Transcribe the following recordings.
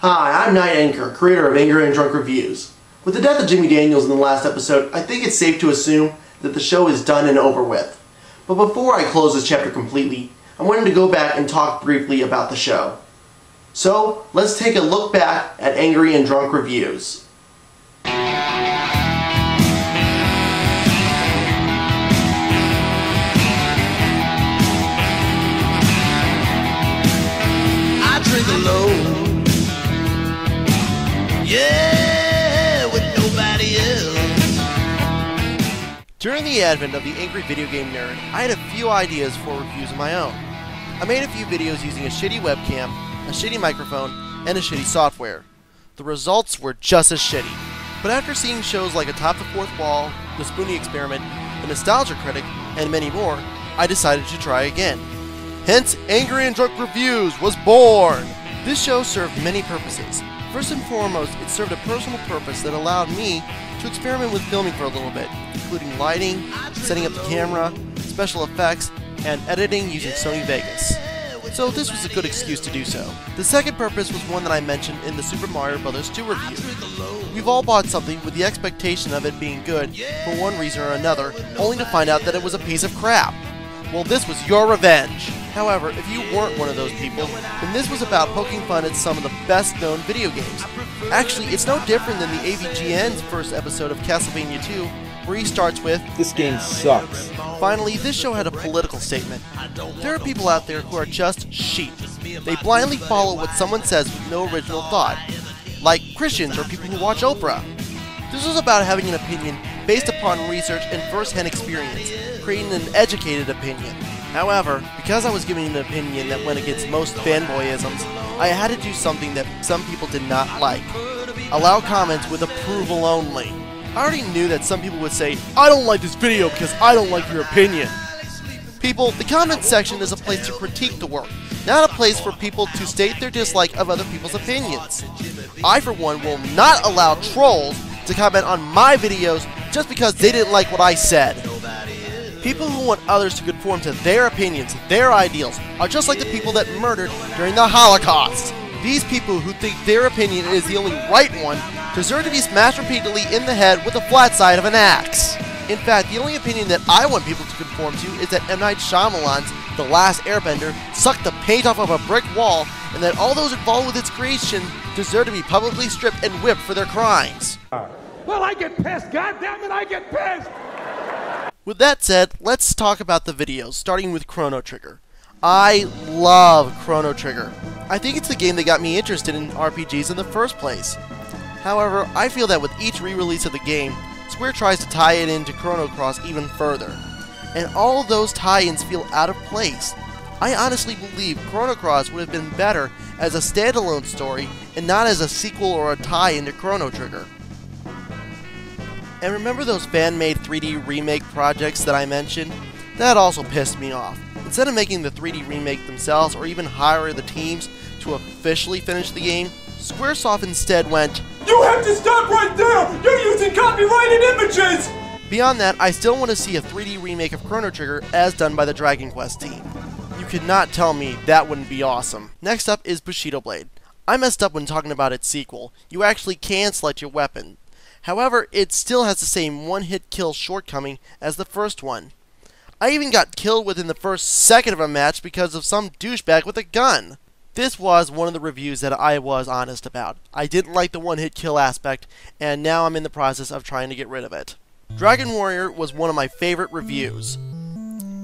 Hi, I'm Night Anchor, creator of Angry and Drunk Reviews. With the death of Jimmy Daniels in the last episode, I think it's safe to assume that the show is done and over with. But before I close this chapter completely, I wanted to go back and talk briefly about the show. So, let's take a look back at Angry and Drunk Reviews. I drink alone. Yeah, with nobody else. During the advent of the angry video game nerd, I had a few ideas for reviews of my own. I made a few videos using a shitty webcam, a shitty microphone, and a shitty software. The results were just as shitty. But after seeing shows like Atop the Fourth Wall, The Spoonie Experiment, The Nostalgia Critic, and many more, I decided to try again. Hence, Angry and Drunk Reviews was born! This show served many purposes. First and foremost, it served a personal purpose that allowed me to experiment with filming for a little bit, including lighting, setting up the camera, special effects, and editing using Sony Vegas. So this was a good excuse to do so. The second purpose was one that I mentioned in the Super Mario Bros. 2 review. We've all bought something with the expectation of it being good for one reason or another, only to find out that it was a piece of crap. Well, this was your revenge. However, if you weren't one of those people, then this was about poking fun at some of the best-known video games. Actually, it's no different than the AVGN's first episode of Castlevania 2, where he starts with, "This game sucks." Finally, this show had a political statement. There are people out there who are just sheep. They blindly follow what someone says with no original thought, like Christians or people who watch Oprah. This was about having an opinion based upon research and first-hand experience, creating an educated opinion. However, because I was giving an opinion that went against most fanboyisms, I had to do something that some people did not like. Allow comments with approval only. I already knew that some people would say, "I don't like this video because I don't like your opinion." People, the comment section is a place to critique the work, not a place for people to state their dislike of other people's opinions. I, for one, will not allow trolls to comment on my videos just because they didn't like what I said. People who want others to conform to their opinions, their ideals, are just like the people that murdered during the Holocaust. These people who think their opinion is the only right one deserve to be smashed repeatedly in the head with the flat side of an axe. In fact, the only opinion that I want people to conform to is that M. Night Shyamalan's The Last Airbender sucked the paint off of a brick wall, and that all those involved with its creation deserve to be publicly stripped and whipped for their crimes. Well, I get pissed, goddammit, I get pissed! With that said, let's talk about the videos, starting with Chrono Trigger. I love Chrono Trigger. I think it's the game that got me interested in RPGs in the first place. However, I feel that with each re-release of the game, Square tries to tie it into Chrono Cross even further. And all of those tie-ins feel out of place. I honestly believe Chrono Cross would have been better as a standalone story and not as a sequel or a tie-in to Chrono Trigger. And remember those fan-made 3D remake projects that I mentioned? That also pissed me off. Instead of making the 3D remake themselves or even hire the teams to officially finish the game, Squaresoft instead went, You have to stop right there! You're using copyrighted images! Beyond that, I still want to see a 3D remake of Chrono Trigger as done by the Dragon Quest team. You could not tell me that wouldn't be awesome. Next up is Bushido Blade. I messed up when talking about its sequel. You actually can select your weapon. However, it still has the same one-hit kill shortcoming as the first one. I even got killed within the first second of a match because of some douchebag with a gun. This was one of the reviews that I was honest about. I didn't like the one-hit kill aspect, and now I'm in the process of trying to get rid of it. Dragon Warrior was one of my favorite reviews.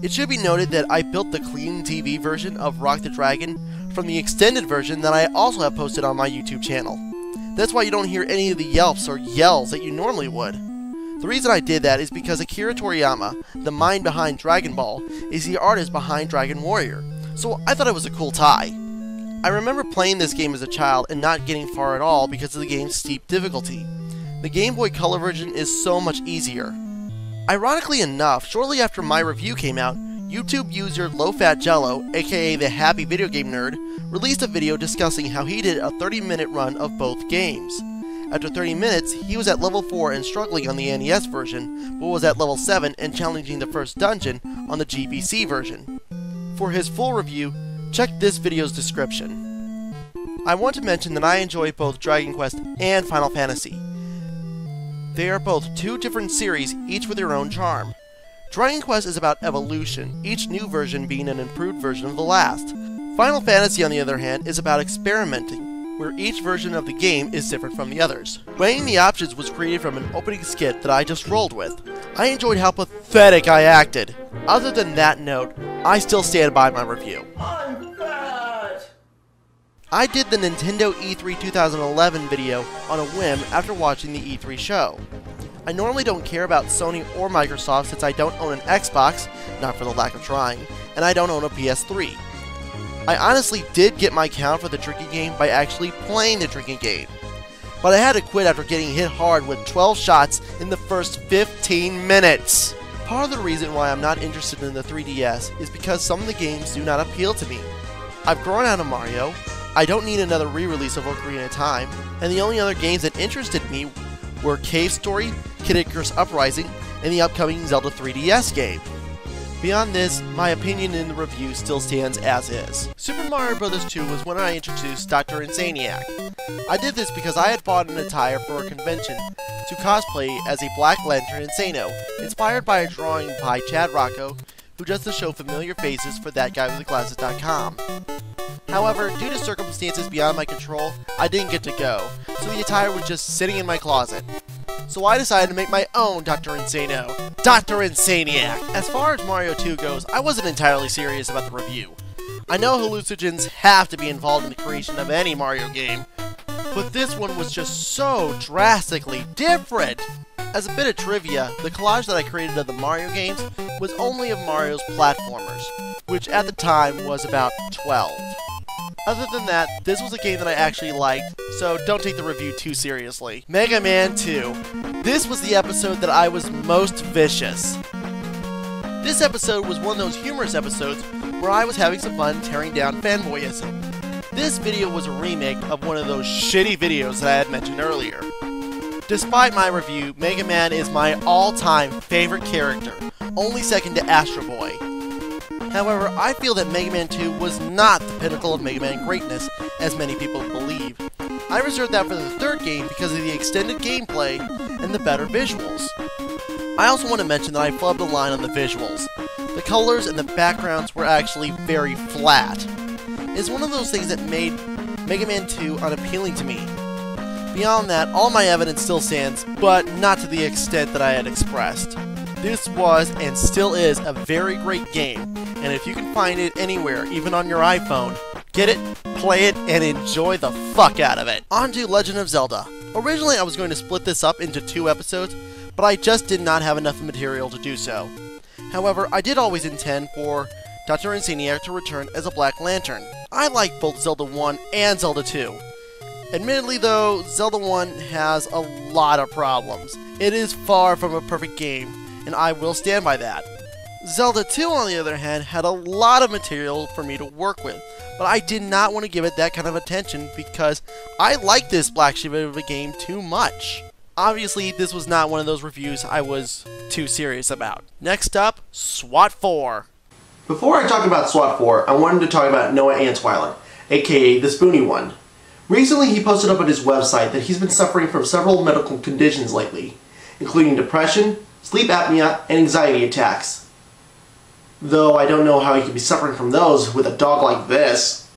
It should be noted that I built the clean TV version of Rock the Dragon from the extended version that I also have posted on my YouTube channel. That's why you don't hear any of the yelps or yells that you normally would. The reason I did that is because Akira Toriyama, the mind behind Dragon Ball, is the artist behind Dragon Warrior, so I thought it was a cool tie. I remember playing this game as a child and not getting far at all because of the game's steep difficulty. The Game Boy Color version is so much easier. Ironically enough, shortly after my review came out, YouTube user LowFat Jello, aka the Happy Video Game Nerd, released a video discussing how he did a 30-minute run of both games. After 30 minutes, he was at level 4 and struggling on the NES version, but was at level 7 and challenging the first dungeon on the GBC version. For his full review, check this video's description. I want to mention that I enjoy both Dragon Quest and Final Fantasy. They are both two different series, each with their own charm. Dragon Quest is about evolution, each new version being an improved version of the last. Final Fantasy, on the other hand, is about experimenting, where each version of the game is different from the others. Weighing the Options was created from an opening skit that I just rolled with. I enjoyed how pathetic I acted. Other than that note, I still stand by my review. I'm bad. I did the Nintendo E3 2011 video on a whim after watching the E3 show. I normally don't care about Sony or Microsoft since I don't own an Xbox, not for the lack of trying, and I don't own a PS3. I honestly did get my count for the drinking game by actually playing the drinking game, but I had to quit after getting hit hard with 12 shots in the first 15 minutes. Part of the reason why I'm not interested in the 3DS is because some of the games do not appeal to me. I've grown out of Mario, I don't need another re-release of Ocarina of Time, and the only other games that interested me were Cave Story, Icarus UPRISIng, and the upcoming Zelda 3DS game. Beyond this, my opinion in the review still stands as is. Super Mario Bros. 2 was when I introduced Dr. Insaniac. I did this because I had bought an attire for a convention to cosplay as a Black Lantern Insano, inspired by a drawing by Chad Rocco, who does the show Familiar Faces for ThatGuyWithTheGlasses.com. However, due to circumstances beyond my control, I didn't get to go, so the attire was just sitting in my closet. So I decided to make my own Dr. Insano, Dr. Insaniac. As far as Mario 2 goes, I wasn't entirely serious about the review. I know hallucinogens have to be involved in the creation of any Mario game, but this one was just so drastically different. As a bit of trivia, the collage that I created of the Mario games was only of Mario's platformers, which at the time was about 12. Other than that, this was a game that I actually liked, so don't take the review too seriously. Mega Man 2. This was the episode that I was most vicious. This episode was one of those humorous episodes where I was having some fun tearing down fanboyism. This video was a remake of one of those shitty videos that I had mentioned earlier. Despite my review, Mega Man is my all-time favorite character, only second to Astro Boy. However, I feel that Mega Man 2 was not the pinnacle of Mega Man greatness, as many people believe. I reserved that for the third game because of the extended gameplay and the better visuals. I also want to mention that I flubbed the line on the visuals. The colors and the backgrounds were actually very flat. It's one of those things that made Mega Man 2 unappealing to me. Beyond that, all my evidence still stands, but not to the extent that I had expressed. This was, and still is, a very great game, and if you can find it anywhere, even on your iPhone, get it, play it, and enjoy the fuck out of it. On to Legend of Zelda. Originally I was going to split this up into 2 episodes, but I just did not have enough material to do so. However, I did always intend for Dr. Insaniac to return as a Black Lantern. I like both Zelda 1 and Zelda 2. Admittedly though, Zelda 1 has a lot of problems. It is far from a perfect game, and I will stand by that. Zelda 2, on the other hand, had a lot of material for me to work with, but I did not want to give it that kind of attention because I like this black sheep of a game too much. Obviously, this was not one of those reviews I was too serious about. Next up, SWAT 4. Before I talk about SWAT 4, I wanted to talk about Noah Antweiler, aka the Spoony One. Recently, he posted up on his website that he's been suffering from several medical conditions lately, including depression, sleep apnea, and anxiety attacks. Though I don't know how he could be suffering from those with a dog like this.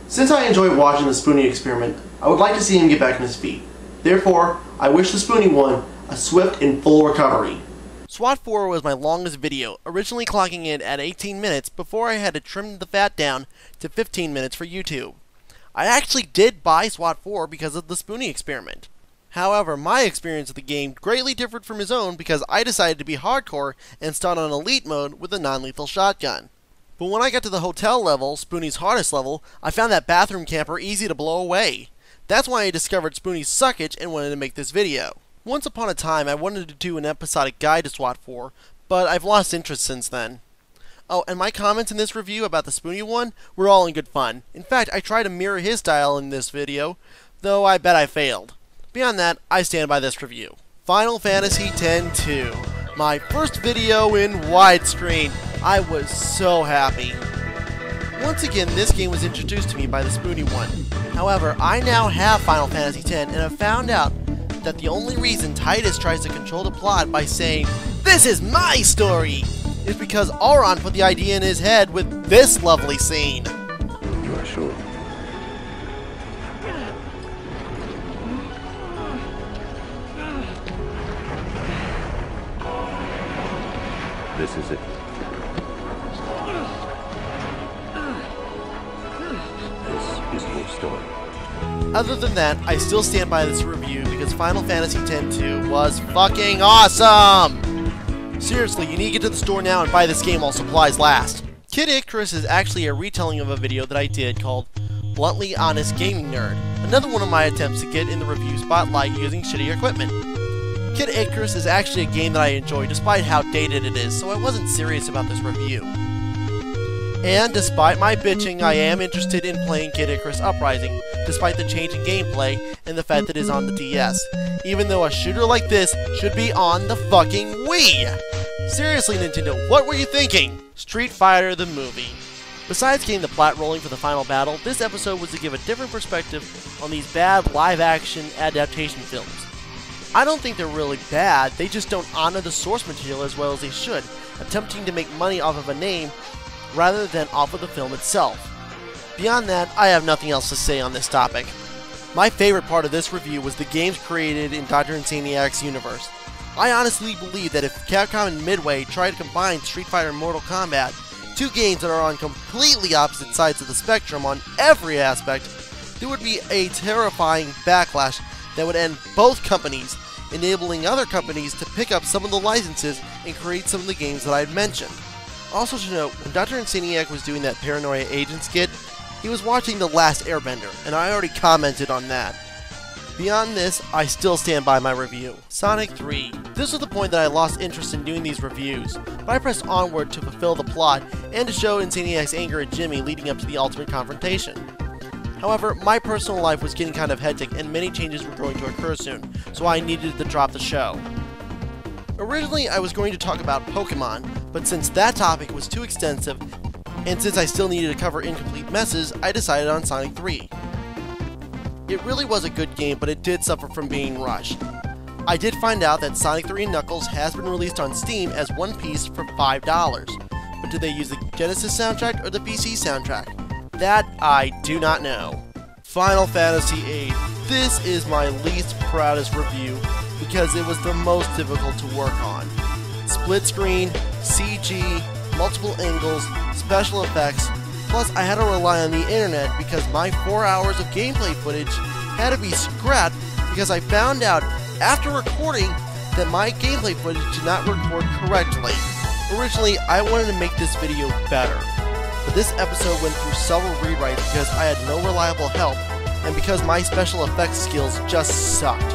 Since I enjoy watching the Spoony experiment, I would like to see him get back on his feet. Therefore, I wish the Spoony One a swift and full recovery. SWAT 4 was my longest video, originally clocking in at 18 minutes before I had to trim the fat down to 15 minutes for YouTube. I actually did buy SWAT 4 because of the Spoony experiment. However, my experience with the game greatly differed from his own because I decided to be hardcore and start on elite mode with a non-lethal shotgun. But when I got to the hotel level, Spoony's hardest level, I found that bathroom camper easy to blow away. That's why I discovered Spoony's suckage and wanted to make this video. Once upon a time, I wanted to do an episodic guide to SWAT 4, but I've lost interest since then. Oh, and my comments in this review about the Spoony One were all in good fun. In fact, I tried to mirror his style in this video, though I bet I failed. Beyond that, I stand by this review. Final Fantasy X-2. My first video in widescreen. I was so happy. Once again, this game was introduced to me by the Spoony One. However, I now have Final Fantasy X and have found out that the only reason Titus tries to control the plot by saying, "This is my story," is because Auron put the idea in his head with this lovely scene. You are sure? This is it. This is your story. Other than that, I still stand by this review because Final Fantasy X-2 was fucking awesome! Seriously, you need to get to the store now and buy this game while supplies last. Kid Icarus is actually a retelling of a video that I did called Bluntly Honest Gaming Nerd, another one of my attempts to get in the review spotlight using shitty equipment. Kid Icarus is actually a game that I enjoy despite how dated it is, so I wasn't serious about this review. And despite my bitching, I am interested in playing Kid Icarus Uprising, despite the change in gameplay and the fact that it is on the DS, even though a shooter like this should be on the fucking Wii! Seriously, Nintendo, what were you thinking? Street Fighter the movie. Besides getting the plot rolling for the final battle, this episode was to give a different perspective on these bad live-action adaptation films. I don't think they're really bad, they just don't honor the source material as well as they should, attempting to make money off of a name rather than off of the film itself. Beyond that, I have nothing else to say on this topic. My favorite part of this review was the games created in Dr. Insaniac's universe. I honestly believe that if Capcom and Midway tried to combine Street Fighter and Mortal Kombat, two games that are on completely opposite sides of the spectrum on every aspect, there would be a terrifying backlash that would end both companies, enabling other companies to pick up some of the licenses and create some of the games that I had mentioned. Also to note, when Dr. Insaniac was doing that Paranoia Agent skit, he was watching The Last Airbender, and I already commented on that. Beyond this, I still stand by my review. Sonic 3. This was the point that I lost interest in doing these reviews, but I pressed onward to fulfill the plot and to show Insaniac's anger at Jimmy leading up to the ultimate confrontation. However, my personal life was getting kind of hectic and many changes were going to occur soon, so I needed to drop the show. Originally, I was going to talk about Pokemon, but since that topic was too extensive, and since I still needed to cover incomplete messes, I decided on Sonic 3. It really was a good game, but it did suffer from being rushed. I did find out that Sonic 3 and Knuckles has been released on Steam as one piece for $5, but did they use the Genesis soundtrack or the PC soundtrack? That I do not know. Final Fantasy VIII. This is my least proudest review because it was the most difficult to work on. Split screen, CG, multiple angles, special effects, plus I had to rely on the internet because my 4 hours of gameplay footage had to be scrapped because I found out after recording that my gameplay footage did not record correctly. Originally, I wanted to make this video better, but this episode went through several rewrites because I had no reliable help and because my special effects skills just sucked.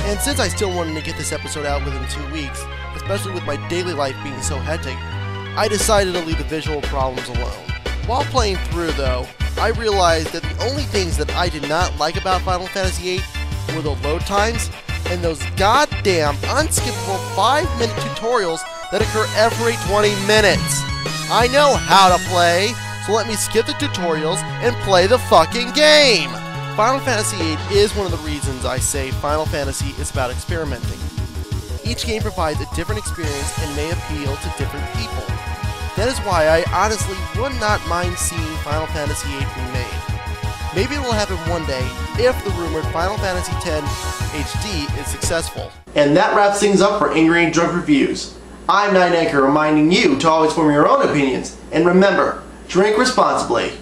And since I still wanted to get this episode out within 2 weeks, especially with my daily life being so hectic, I decided to leave the visual problems alone. While playing through though, I realized that the only things that I did not like about Final Fantasy VIII were the load times and those goddamn unskippable 5-minute tutorials that occur every 20 minutes. I know how to play, so let me skip the tutorials and play the fucking game! Final Fantasy VIII is one of the reasons I say Final Fantasy is about experimenting. Each game provides a different experience and may appeal to different people. That is why I honestly would not mind seeing Final Fantasy VIII remade. Maybe it will happen one day if the rumored Final Fantasy X HD is successful. And that wraps things up for Angry and Drunk Reviews. I'm Night Anchor reminding you to always form your own opinions, and remember, drink responsibly.